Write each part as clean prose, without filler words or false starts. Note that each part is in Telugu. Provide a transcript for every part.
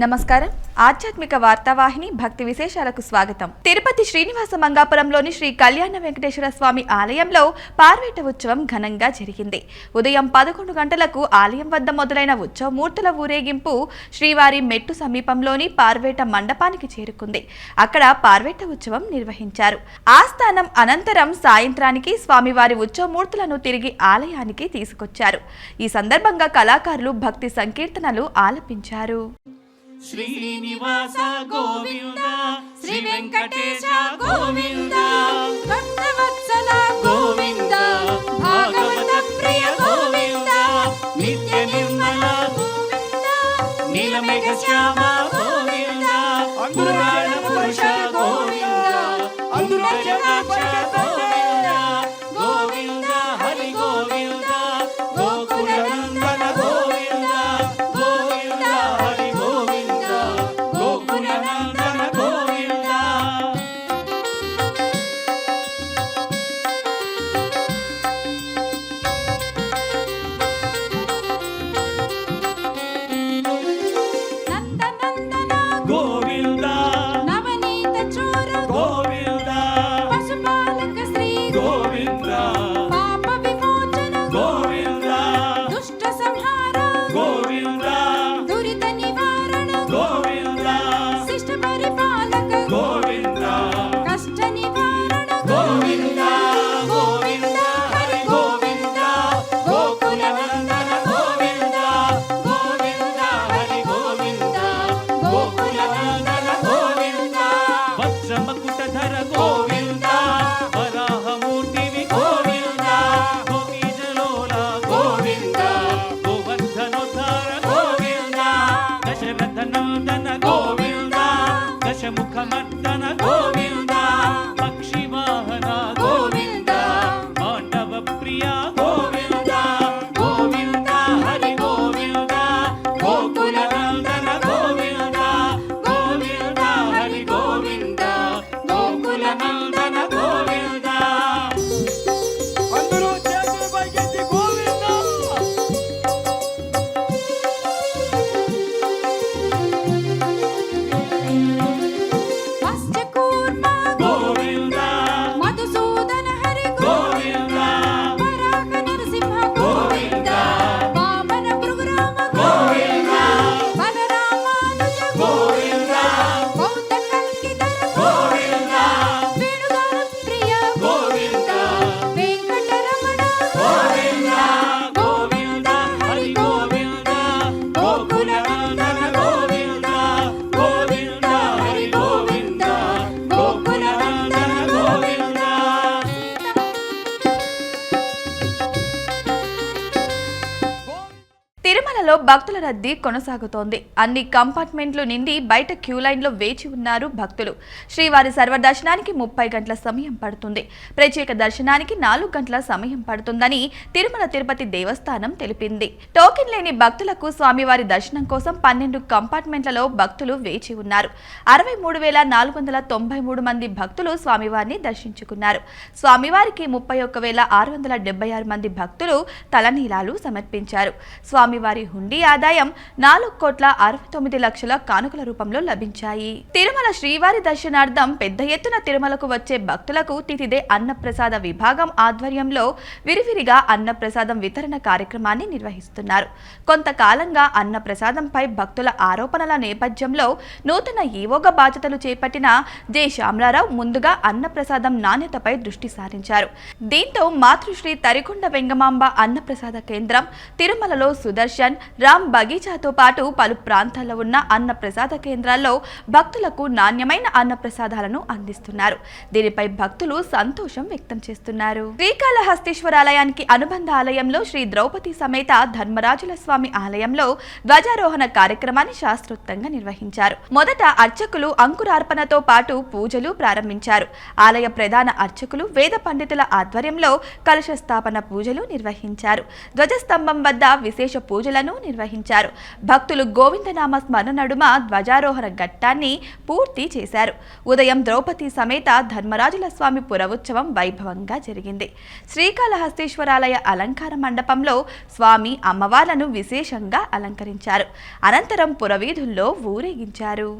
నమస్కారం. ఆధ్యాత్మిక వార్తావాహిని భక్తి విశేషాలకు స్వాగతం. తిరుపతి శ్రీనివాస మంగాపురంలోని శ్రీ కళ్యాణ వెంకటేశ్వర స్వామి ఆలయంలో పార్వేట ఉత్సవం ఘనంగా జరిగింది. ఉదయం 11 గంటలకు ఆలయం వద్ద మొదలైన ఉత్సవమూర్తుల ఊరేగింపు శ్రీవారి మెట్టు సమీపంలోని పార్వేట మండపానికి చేరుకుంది. అక్కడ పార్వేట ఉత్సవం నిర్వహించారు. ఆస్థానం అనంతరం సాయంత్రానికి స్వామివారి ఉత్సవమూర్తులను తిరిగి ఆలయానికి తీసుకొచ్చారు. ఈ సందర్భంగా కళాకారులు భక్తి సంకీర్తనలు ఆలపించారు. శ్రీనివాస గోవింద శ్రీ వెంకటేశ గోవింద భక్తవత్సల గోవింద భాగవత ప్రియ గోవింద నిత్య నిర్మల గోవింద నీలమేఘ శ్యామ గోవింద పురాణ పురుష గోవింద అందురజనాక్ష గోవింద గోవింద హరి గోవింద గోకుల నందన గోవింద గోవింద హరి గోవింద గోకుల నందన గోవింద. నందనందన గోవింద నవనీత చోర గోవింద పశుపాలక శ్రీ గోవింద పాప విమోచన గోవింద దుష్ట సంహార గోవింద దురిత నివారణ గోవింద శిష్ట పరిపాలక గోవింద కష్ట నివారణ గోవింద గోవింద హరి గోవింద గోకుల నందన గోవింద గోవింద హరి గోవింద గోకుల నందన గోవింద వజ్రమకుటధర గోవింద వరాహమూర్తివి గోవింద గోపీజలోల గోవింద గోవర్ధనోద్ధార గోవింద దశరథనందన గోవింద దశముఖమర్దన గోవింద పక్షివాహన గోవింద మాండవ ప్రియ గోవింద గోవింద హరి గోవింద గోకుల నందన గోవింద గోవింద హరి గోవింద గోకుల నందన గోవింద. అందరూ చేతులు పైకెత్తి గోవింద మత్స్యకూర్మ గోవింద మధుసూదన హరి గోవింద వరాహ నరసింహ గోవింద వామన భృగురామ గోవింద బలరామానుజ గోవింద బౌద్ధ కల్కిధర గోవింద వేణుగాన ప్రియ గోవింద వెంకటరమణ గోవింద గోవింద హరి గోవింద గోకుల నందన గోవింద గోవింద హరి గోవింద గోకుల నందన గోవింద. తిరుమలలో భక్తుల రద్దీ కొనసాగుతోంది. అన్ని కంపార్ట్మెంట్లు నిండి బయట క్యూ లైన్లో వేచి ఉన్నారు భక్తులు. శ్రీవారి సర్వదర్శనానికి 30 గంటల సమయం పడుతుంది. ప్రత్యేక దర్శనానికి 4 గంటల సమయం పడుతుందని తిరుమల తిరుపతి దేవస్థానం తెలిపింది. టోకెన్ లేని భక్తులకు స్వామివారి దర్శనం కోసం 12 కంపార్ట్మెంట్లలో భక్తులు వేచి ఉన్నారు. 63,493 మంది భక్తులు స్వామివారిని దర్శించుకున్నారు. స్వామివారికి 31,676 మంది భక్తులు తలనీలాలు సమర్పించారు. స్వామివారి హుండీ ఆదాయం 4,69,00,000 కానుకల రూపంలో లభించాయి. తిరుమల శ్రీవారి దర్శనార్థం పెద్ద ఎత్తున తిరుమలకు వచ్చే భక్తులకు తితిదే అన్నప్రసాద విభాగం ఆధ్వర్యంలో విరివిరిగా అన్నప్రసాదం వితరణ కార్యక్రమాన్ని నిర్వహిస్తున్నారు. కొంతకాలంగా అన్నప్రసాదంపై భక్తుల ఆరోపణల నేపథ్యంలో నూతన ఈవోగా బాధ్యతలు చేపట్టిన జె శ్యామలారావు ముందుగా అన్నప్రసాదం నాణ్యతపై దృష్టి సారించారు. దీంతో మాతృశ్రీ తరికొండ వెంగమాంబ అన్నప్రసాద కేంద్రం, తిరుమలలో సుదర్శన్, రామ్ బగీచాతో పాటు పలు ప్రాంతాల్లో ఉన్న అన్నప్రసాద కేంద్రాల్లో భక్తులకు నాణ్యమైన అన్నప్రసాదాలను అందిస్తున్నారు. దీనిపై భక్తులు సంతోషం వ్యక్తం చేస్తున్నారు. శ్రీకాళహస్తీశ్వరాలయానికి అనుబంధ ఆలయంలో శ్రీ ద్రౌపది సమేత ధర్మరాజుల స్వామి ఆలయంలో ధ్వజారోహణ కార్యక్రమాన్ని శాస్త్రోక్తంగా నిర్వహించారు. మొదట అర్చకులు అంకురార్పణతో పాటు పూజలు ప్రారంభించారు. ఆలయ ప్రధాన అర్చకులు వేద పండితుల ఆధ్వర్యంలో కలశ స్థాపన పూజలు నిర్వహించారు. ధ్వజస్తంభం వద్ద విశేష పూజలను నిర్వహించారు. నిర్వహించారు. భక్తులు గోవిందనామ స్మరణ నడుమ ధ్వజారోహణ ఘట్టాన్ని పూర్తి చేశారు. ఉదయం ద్రౌపది సమేత ధర్మరాజుల స్వామి పురవుత్సవం వైభవంగా జరిగింది. శ్రీకాళహస్తీశ్వరాలయ అలంకార మండపంలో స్వామి అమ్మవార్లను విశేషంగా అలంకరించారు. అనంతరం పురవీధుల్లో ఊరేగించారు.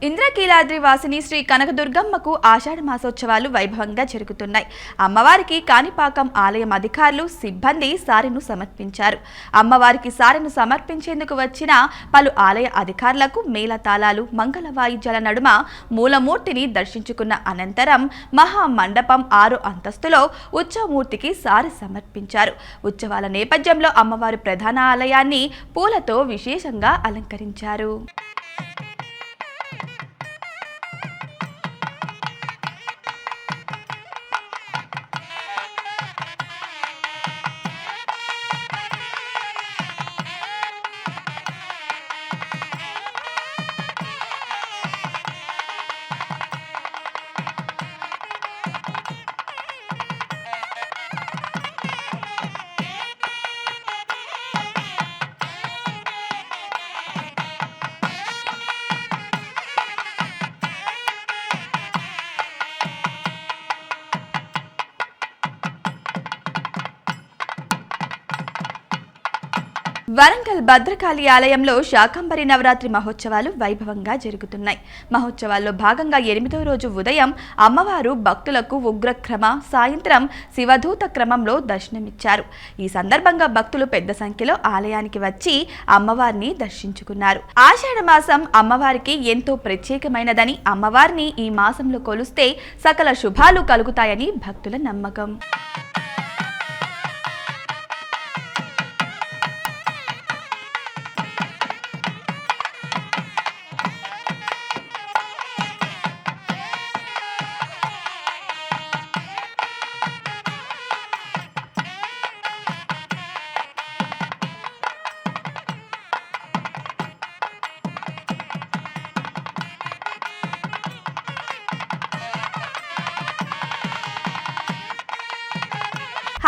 ఇంద్రకీలాద్రి వాసిని శ్రీ కనకదుర్గమ్మకు ఆషాఢ మాసోత్సవాలు వైభవంగా జరుగుతున్నాయి. అమ్మవారికి కాణిపాకం ఆలయం అధికారులు, సిబ్బంది సారెను సమర్పించారు. అమ్మవారికి సారెను సమర్పించేందుకు వచ్చిన పలు ఆలయ అధికారులకు మేళతాళాలు, మంగళ వాయిద్యాల నడుమ మూలమూర్తిని దర్శించుకున్న అనంతరం మహా మండపం 6 అంతస్తులో ఉత్సవమూర్తికి సారె సమర్పించారు. ఉత్సవాల నేపథ్యంలో అమ్మవారి ప్రధాన ఆలయాన్ని పూలతో విశేషంగా అలంకరించారు. వరంగల్ భద్రకాళి ఆలయంలో శాకంబరి నవరాత్రి మహోత్సవాలు వైభవంగా జరుగుతున్నాయి. మహోత్సవాల్లో భాగంగా 8వ రోజు ఉదయం అమ్మవారు భక్తులకు ఉగ్రక్రమ, సాయంత్రం శివధూత క్రమంలో దర్శనమిచ్చారు. ఈ సందర్భంగా భక్తులు పెద్ద సంఖ్యలో ఆలయానికి వచ్చి అమ్మవారిని దర్శించుకున్నారు. ఆషాఢ మాసం అమ్మవారికి ఎంతో ప్రత్యేకమైనదని, అమ్మవారిని ఈ మాసంలో కొలిస్తే సకల శుభాలు కలుగుతాయని భక్తుల నమ్మకం.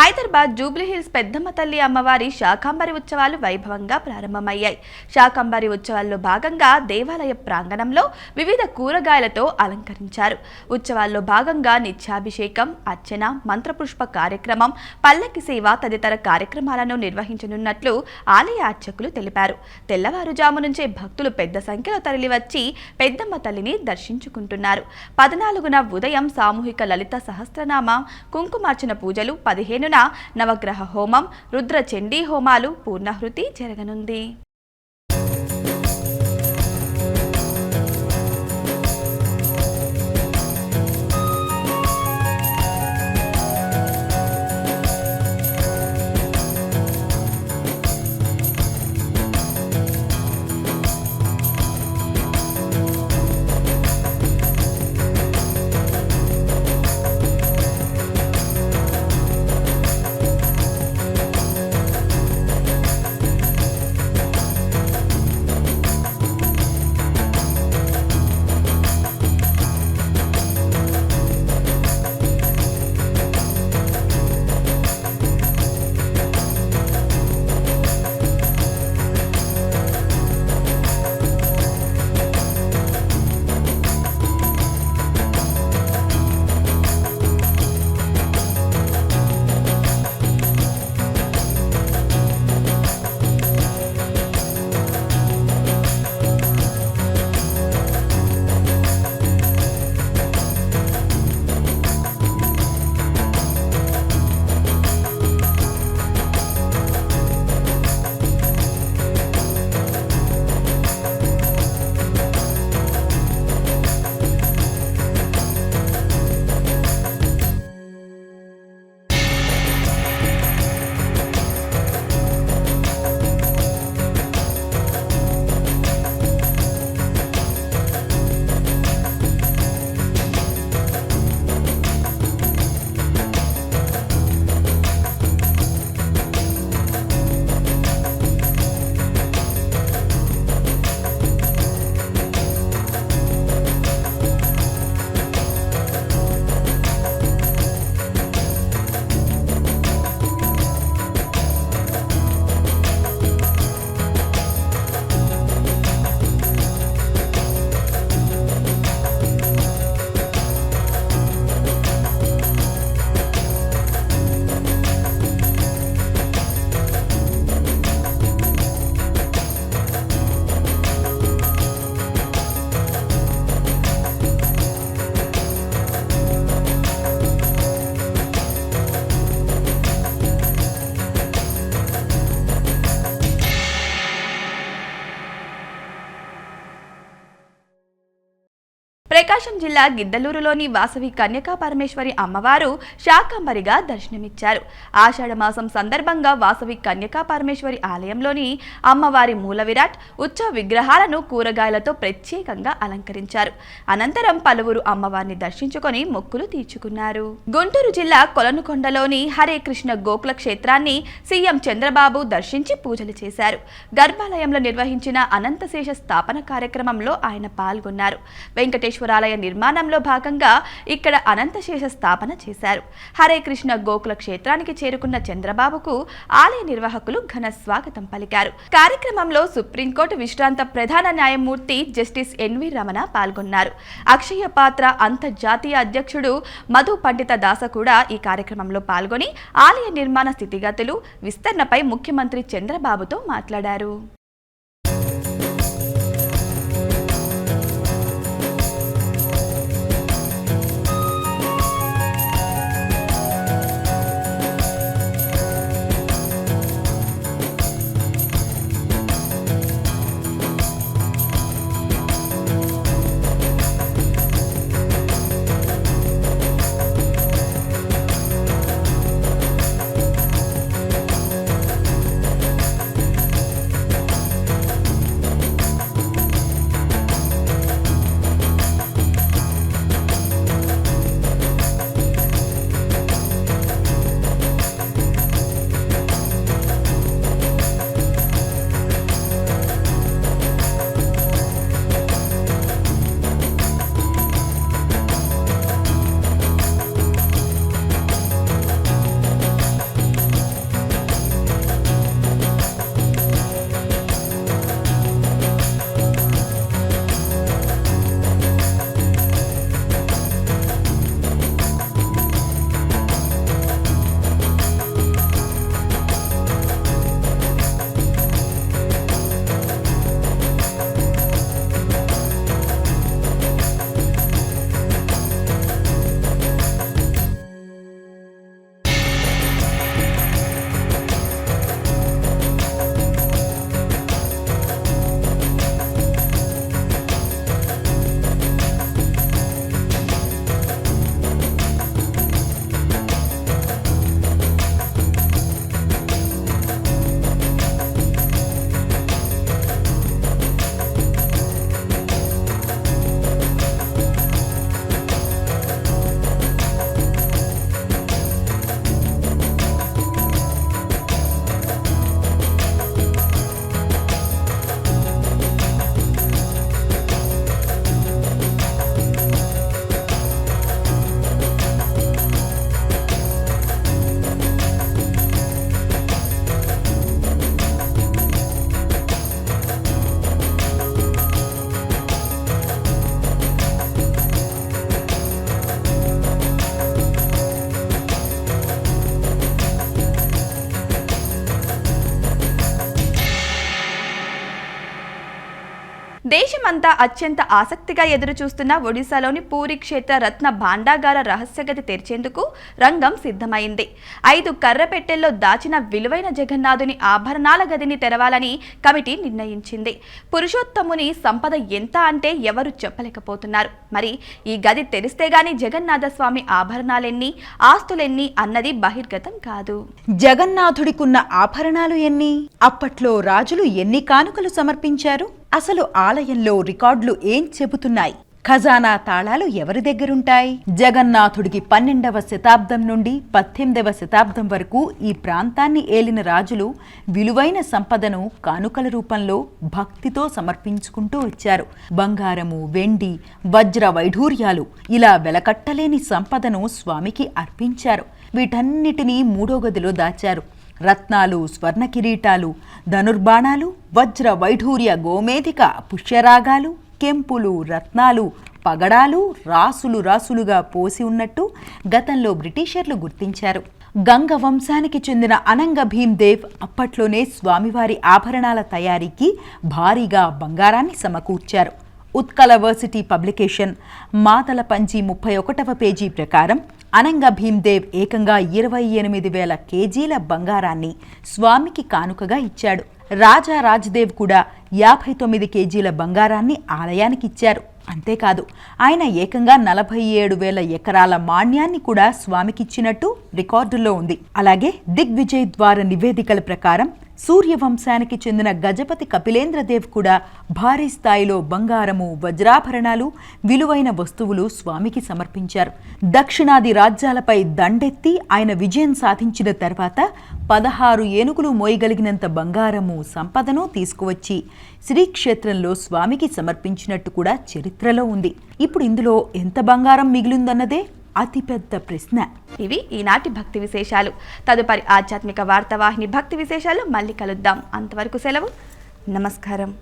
హైదరాబాద్ జూబ్లీహిల్స్ పెద్దమ్మ తల్లి అమ్మవారి శాకంబరి ఉత్సవాలు వైభవంగా ప్రారంభమయ్యాయి. శాకంబరి ఉత్సవాల్లో భాగంగా దేవాలయ ప్రాంగణంలో వివిధ కూరగాయలతో అలంకరించారు. ఉత్సవాల్లో భాగంగా నిత్యాభిషేకం, అర్చన, మంత్రపుష్ప కార్యక్రమం, పల్లకి సేవ తదితర కార్యక్రమాలను నిర్వహించనున్నట్లు ఆలయ అర్చకులు తెలిపారు. తెల్లవారుజాము నుంచే భక్తులు పెద్ద సంఖ్యలో తరలివచ్చి పెద్దమ్మ తల్లిని దర్శించుకుంటున్నారు. 14న ఉదయం సామూహిక లలిత సహస్రనామ కుంకుమార్చన పూజలు, 15న నవగ్రహ హోమం, రుద్ర చండీ హోమాలు, పూర్ణాహుతి జరగనుంది. ప్రకాశం జిల్లా గిద్దలూరులోని వాసవి కన్యకా పరమేశ్వరి అమ్మవారు శాకంబరిగా దర్శనమిచ్చారు. ఆషాఢ మాసం సందర్భంగా వాసవి కన్యకా పరమేశ్వరి ఆలయంలోని అమ్మవారి మూల విరాట్ ఉత్సవ విగ్రహాలను కూరగాయలతో ప్రత్యేకంగా అలంకరించారు. అనంతరం పలువురు అమ్మవారిని దర్శించుకొని మొక్కులు తీర్చుకున్నారు. గుంటూరు జిల్లా కొలనుకొండలోని హరే కృష్ణ గోకుల క్షేత్రాన్ని సీఎం చంద్రబాబు దర్శించి పూజలు చేశారు. గర్భాలయంలో నిర్వహించిన అనంతశేష స్థాపన కార్యక్రమంలో ఆయన పాల్గొన్నారు. వెంకటేశ్వరాలయ నిర్మాణంలో భాగంగా ఇక్కడ అనంతశేష స్థాపన చేశారు. హరే కృష్ణ గోకుల క్షేత్రానికి చేరుకున్న చంద్రబాబుకు ఆలయ నిర్వాహకులు ఘన స్వాగతం పలికారు. కార్యక్రమంలో సుప్రీంకోర్టు విశ్రాంత ప్రధాన న్యాయమూర్తి జస్టిస్ ఎన్వి రమణ పాల్గొన్నారు. అక్షయ పాత్ర అంతర్జాతీయ అధ్యక్షుడు మధు పండిత దాస కూడా ఈ కార్యక్రమంలో పాల్గొని ఆలయ నిర్మాణ స్థితిగతులు, విస్తరణపై ముఖ్యమంత్రి చంద్రబాబుతో మాట్లాడారు. దేశమంతా అత్యంత ఆసక్తిగా ఎదురుచూస్తున్న ఒడిశాలోని పూరి క్షేత్ర రత్న భాండాగార రహస్యగతి తెరిచేందుకు రంగం సిద్ధమైంది. 5 కర్రపెట్టెల్లో దాచిన విలువైన జగన్నాథుని ఆభరణాల గదిని తెరవాలని కమిటీ నిర్ణయించింది. పురుషోత్తముని సంపద ఎంత అంటే ఎవరు చెప్పలేకపోతున్నారు. మరి ఈ గది తెరిస్తే గాని జగన్నాథ స్వామి ఆభరణాలెన్ని, ఆస్తులెన్ని అన్నది బహిర్గతం కాదు. జగన్నాథుడికున్న ఆభరణాలు ఎన్ని? అప్పట్లో రాజులు ఎన్ని కానుకలు సమర్పించారు? అసలు ఆలయంలో రికార్డులు ఏం చెబుతున్నాయి? ఖజానా తాళాలు ఎవరి దగ్గరుంటాయి? జగన్నాథుడికి 12వ శతాబ్దం నుండి 18వ శతాబ్దం వరకు ఈ ప్రాంతాన్ని ఏలిన రాజులు విలువైన సంపదను కానుకల రూపంలో భక్తితో సమర్పించుకుంటూ వచ్చారు. బంగారము, వెండి, వజ్ర వైఢూర్యాలు ఇలా వెలకట్టలేని సంపదను స్వామికి అర్పించారు. వీటన్నిటినీ 3వ గదిలో దాచారు. రత్నాలు, స్వర్ణ కిరీటాలు, ధనుర్బాణాలు, వజ్ర వైఢూర్య గోమేధిక పుష్యరాగాలు, కెంపులు, రత్నాలు, పగడాలు రాసులు రాసులుగా పోసి ఉన్నట్టు గతంలో బ్రిటిషర్లు గుర్తించారు. గంగ వంశానికి చెందిన అనంగ భీమ్దేవ్ అప్పట్లోనే స్వామివారి ఆభరణాల తయారీకి భారీగా బంగారాన్ని సమకూర్చారు. ఉత్కల వర్సిటీ పబ్లికేషన్ మాతలపంచి 31వ పేజీ ప్రకారం అనంగ భీమ్దేవ్ ఏకంగా 28,000 కేజీల బంగారాన్ని స్వామికి కానుకగా ఇచ్చాడు. రాజా రాజ్దేవ్ కూడా 59 కేజీల బంగారాన్ని ఆలయానికి ఇచ్చారు. అంతేకాదు ఆయన ఏకంగా 47,000 ఎకరాల మాన్యాన్ని కూడా స్వామికిచ్చినట్టు రికార్డుల్లో ఉంది. అలాగే దిగ్విజయ్ ద్వార నివేదికల ప్రకారం సూర్యవంశానికి చెందిన గజపతి కపిలేంద్రదేవ్ కూడా భారీ స్థాయిలో బంగారము, వజ్రాభరణాలు, విలువైన వస్తువులు స్వామికి సమర్పించారు. దక్షిణాది రాజ్యాలపై దండెత్తి ఆయన విజయం సాధించిన తర్వాత 16 ఏనుగులు మోయగలిగినంత బంగారము, సంపదను తీసుకువచ్చి శ్రీక్షేత్రంలో స్వామికి సమర్పించినట్టు కూడా చరిత్రలో ఉంది. ఇప్పుడు ఇందులో ఎంత బంగారం మిగిలిందన్నదే అతిపెద్ద ప్రశ్న. ఇవి ఈనాటి భక్తి విశేషాలు. తదుపరి ఆధ్యాత్మిక వార్తావాహిని భక్తి విశేషాలు మళ్ళీ కలుద్దాం. అంతవరకు సెలవు. నమస్కారం.